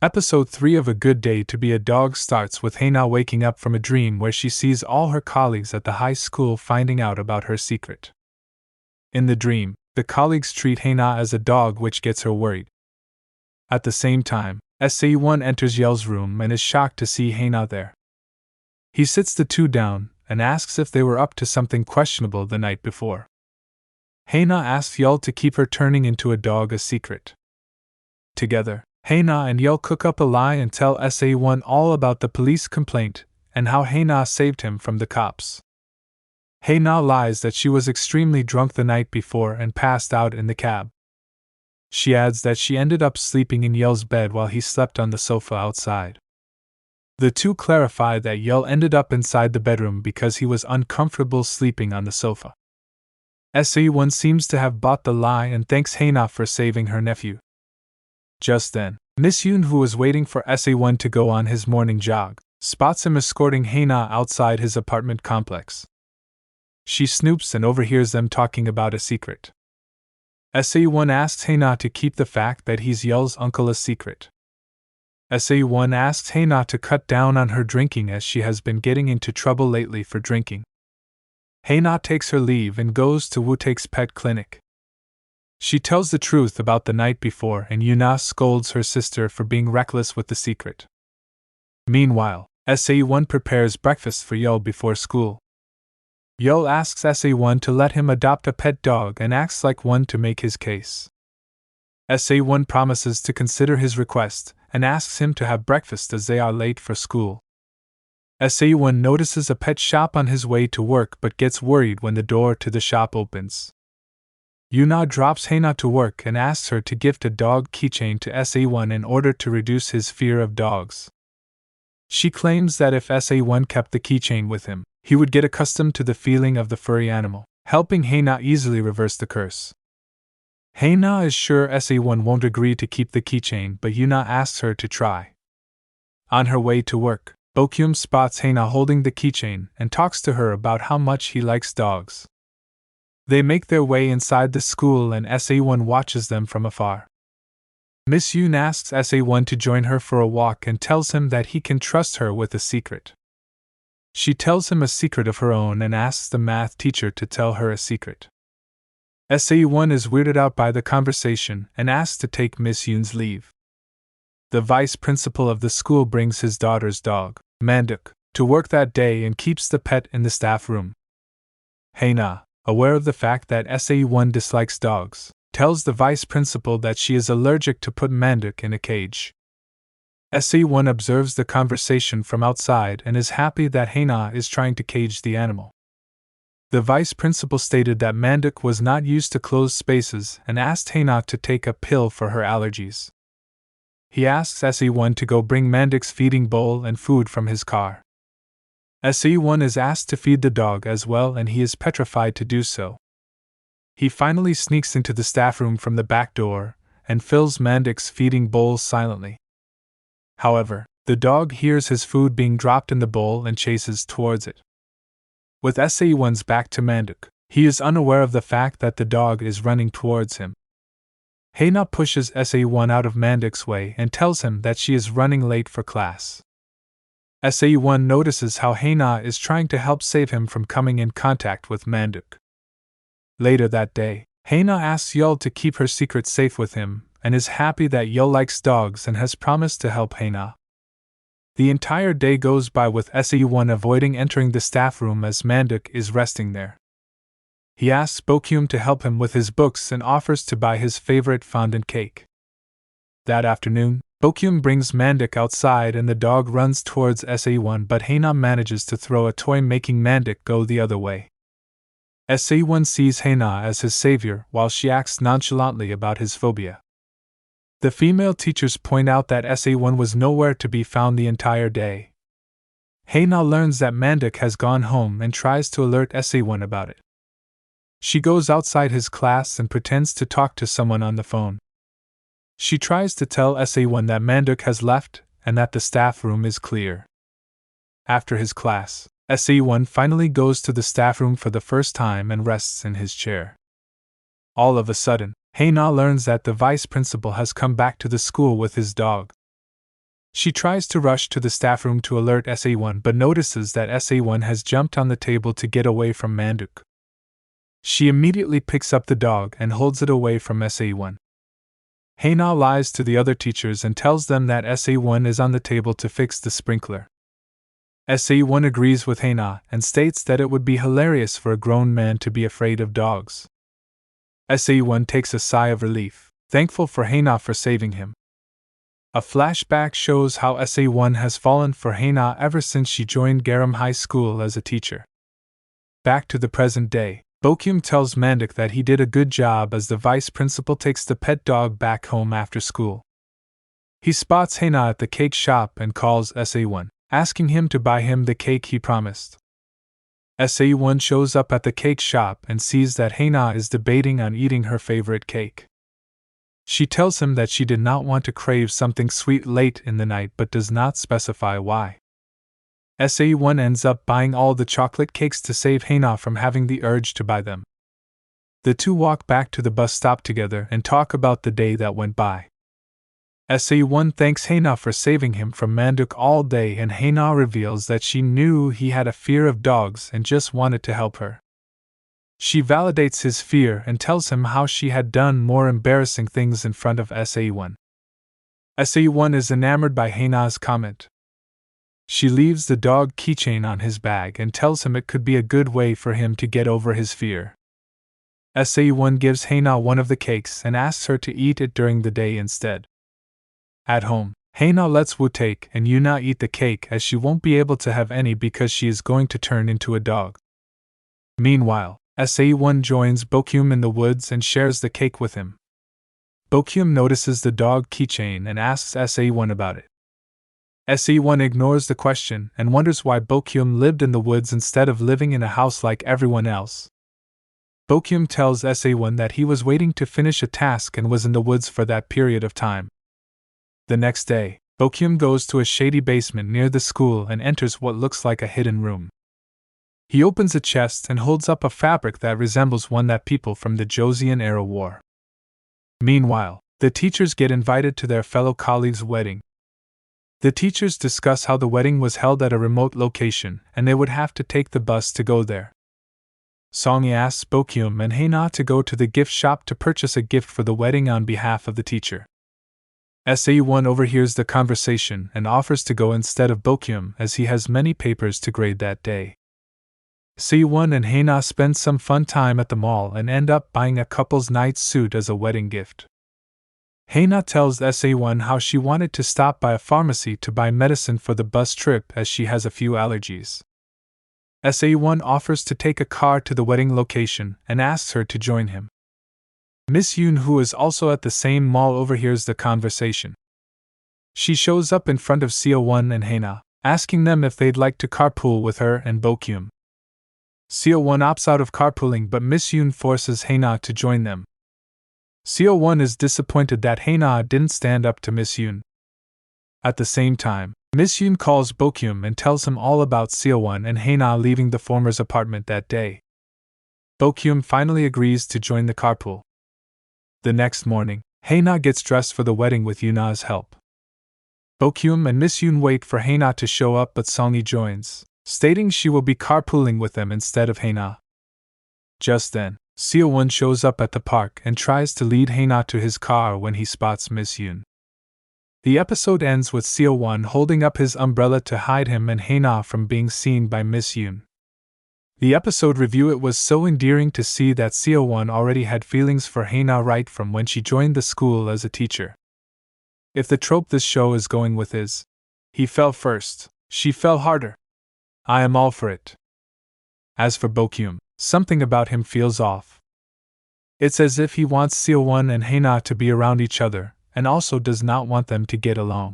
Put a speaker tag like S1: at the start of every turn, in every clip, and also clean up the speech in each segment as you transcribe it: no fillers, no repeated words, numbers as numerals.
S1: Episode 3 of A Good Day to Be a Dog starts with Hana waking up from a dream where she sees all her colleagues at the high school finding out about her secret. In the dream, the colleagues treat Hana as a dog, which gets her worried. At the same time, SAE1 enters Yel's room and is shocked to see Hana there. He sits the two down and asks if they were up to something questionable the night before. Hana asks Yel to keep her turning into a dog a secret. Together, Hana and Yel cook up a lie and tell SAE1 all about the police complaint and how Hana saved him from the cops. Hana lies that she was extremely drunk the night before and passed out in the cab. She adds that she ended up sleeping in Yel's bed while he slept on the sofa outside. The two clarify that Yel ended up inside the bedroom because he was uncomfortable sleeping on the sofa. SAE1 seems to have bought the lie and thanks Hana for saving her nephew. Just then, Miss Yoon, who was waiting for SAE1 to go on his morning jog, spots him escorting Hana outside his apartment complex. She snoops and overhears them talking about a secret. SAE1 asks Hana to keep the fact that he's Yel's uncle a secret. SAE1 asks Hana to cut down on her drinking as she has been getting into trouble lately for drinking. Hana takes her leave and goes to Woo-taek's pet clinic. She tells the truth about the night before and Yuna scolds her sister for being reckless with the secret. Meanwhile, SAE1 prepares breakfast for Yel before school. Yel asks SAE1 to let him adopt a pet dog and acts like one to make his case. SAE1 promises to consider his request and asks him to have breakfast as they are late for school. SAE1 notices a pet shop on his way to work but gets worried when the door to the shop opens. Yuna drops Hana to work and asks her to gift a dog keychain to SAE1 in order to reduce his fear of dogs. She claims that if SAE1 kept the keychain with him, he would get accustomed to the feeling of the furry animal, helping Hana easily reverse the curse. Hana is sure SAE1 won't agree to keep the keychain, but Yuna asks her to try. On her way to work, Bokyum spots Hana holding the keychain and talks to her about how much he likes dogs. They make their way inside the school and SAE1 watches them from afar. Miss Yoon asks SAE1 to join her for a walk and tells him that he can trust her with a secret. She tells him a secret of her own and asks the math teacher to tell her a secret. SAE1 is weirded out by the conversation and asks to take Miss Yoon's leave. The vice principal of the school brings his daughter's dog, Manduk, to work that day and keeps the pet in the staff room. Hana, aware of the fact that SAE1 dislikes dogs, tells the vice principal that she is allergic to put Manduk in a cage. SAE1 observes the conversation from outside and is happy that Hana is trying to cage the animal. The vice principal stated that Manduk was not used to closed spaces and asked Hana to take a pill for her allergies. He asks SAE1 to go bring Manduk's feeding bowl and food from his car. SAE1 is asked to feed the dog as well and he is petrified to do so. He finally sneaks into the staff room from the back door and fills Manduk's feeding bowl silently. However, the dog hears his food being dropped in the bowl and chases towards it. With SAE1's back to Manduk, he is unaware of the fact that the dog is running towards him. Hana pushes SAE1 out of Manduk's way and tells him that she is running late for class. SAE1 notices how Hana is trying to help save him from coming in contact with Manduk. Later that day, Hana asks Yel to keep her secret safe with him and is happy that Yel likes dogs and has promised to help Hana. The entire day goes by with SAE1 avoiding entering the staff room as Manduk is resting there. He asks Bokyum to help him with his books and offers to buy his favorite fondant cake. That afternoon, Bokyum brings Manduk outside and the dog runs towards SAE1, but Hana manages to throw a toy, making Manduk go the other way. SAE1 sees Hana as his savior while she acts nonchalantly about his phobia. The female teachers point out that SAE1 was nowhere to be found the entire day. Hana learns that Manduk has gone home and tries to alert SAE1 about it. She goes outside his class and pretends to talk to someone on the phone. She tries to tell SAE1 that Manduk has left and that the staff room is clear. After his class, SAE1 finally goes to the staff room for the first time and rests in his chair. All of a sudden, Hana learns that the vice principal has come back to the school with his dog. She tries to rush to the staff room to alert SA1 but notices that SA1 has jumped on the table to get away from Manduk. She immediately picks up the dog and holds it away from SA1. Haina lies to the other teachers and tells them that SA1 is on the table to fix the sprinkler. SA1 agrees with Haina and states that it would be hilarious for a grown man to be afraid of dogs. SA1 takes a sigh of relief, thankful for Haina for saving him. A flashback shows how SA1 has fallen for Haina ever since she joined Garam High School as a teacher. Back to the present day, Bokyum tells Manduk that he did a good job as the vice principal takes the pet dog back home after school. He spots Haina at the cake shop and calls SA1, asking him to buy him the cake he promised. SA1 shows up at the cake shop and sees that Haina is debating on eating her favorite cake. She tells him that she did not want to crave something sweet late in the night but does not specify why. SA1 ends up buying all the chocolate cakes to save Haina from having the urge to buy them. The two walk back to the bus stop together and talk about the day that went by. SA1 thanks Haina for saving him from Manduk all day, and Haina reveals that she knew he had a fear of dogs and just wanted to help her. She validates his fear and tells him how she had done more embarrassing things in front of SA1. SA1 is enamored by Haina's comment. She leaves the dog keychain on his bag and tells him it could be a good way for him to get over his fear. SA1 gives Haina one of the cakes and asks her to eat it during the day instead. At home, Haina lets Woo take and Yuna eat the cake as she won't be able to have any because she is going to turn into a dog. Meanwhile, SA1 joins Bokyum in the woods and shares the cake with him. Bokyum notices the dog keychain and asks SA1 about it. SA1 ignores the question and wonders why Bokyum lived in the woods instead of living in a house like everyone else. Bokyum tells SA1 that he was waiting to finish a task and was in the woods for that period of time. The next day, Bokyum goes to a shady basement near the school and enters what looks like a hidden room. He opens a chest and holds up a fabric that resembles one that people from the Joseon era wore. Meanwhile, the teachers get invited to their fellow colleagues' wedding. The teachers discuss how the wedding was held at a remote location and they would have to take the bus to go there. Songi asks Bokyum and Haina to go to the gift shop to purchase a gift for the wedding on behalf of the teacher. SA1 overhears the conversation and offers to go instead of Bokyum as he has many papers to grade that day. SA1 and Haina spend some fun time at the mall and end up buying a couple's night suit as a wedding gift. Haina tells SA1 how she wanted to stop by a pharmacy to buy medicine for the bus trip as she has a few allergies. SA1 offers to take a car to the wedding location and asks her to join him. Miss Yoon, who is also at the same mall, overhears the conversation. She shows up in front of CO1 and Haina, asking them if they'd like to carpool with her and Bokyum. CO1 opts out of carpooling, but Miss Yoon forces Haina to join them. CO1 is disappointed that Haina didn't stand up to Miss Yoon. At the same time, Miss Yoon calls Bokyum and tells him all about CO1 and Haina leaving the former's apartment that day. Bokyum finally agrees to join the carpool. The next morning, Haina gets dressed for the wedding with Yuna's help. Bokyum and Miss Yoon wait for Haina to show up, but Songi joins, stating she will be carpooling with them instead of Haina. Just then, CO1 shows up at the park and tries to lead Haina to his car when he spots Miss Yoon. The episode ends with CO1 holding up his umbrella to hide him and Haina from being seen by Miss Yoon. The episode review: it was so endearing to see that CO1 already had feelings for Haina right from when she joined the school as a teacher. If the trope this show is going with is, he fell first, she fell harder, I am all for it. As for Bokyum, something about him feels off. It's as if he wants CO1 and Haina to be around each other, and also does not want them to get along.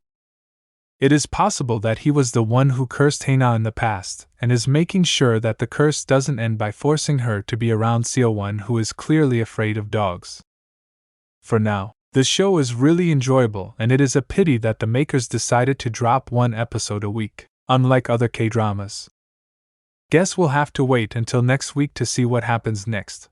S1: It is possible that he was the one who cursed Haina in the past, and is making sure that the curse doesn't end by forcing her to be around CO1, who is clearly afraid of dogs. For now, the show is really enjoyable, and it is a pity that the makers decided to drop one episode a week, unlike other K-dramas. Guess we'll have to wait until next week to see what happens next.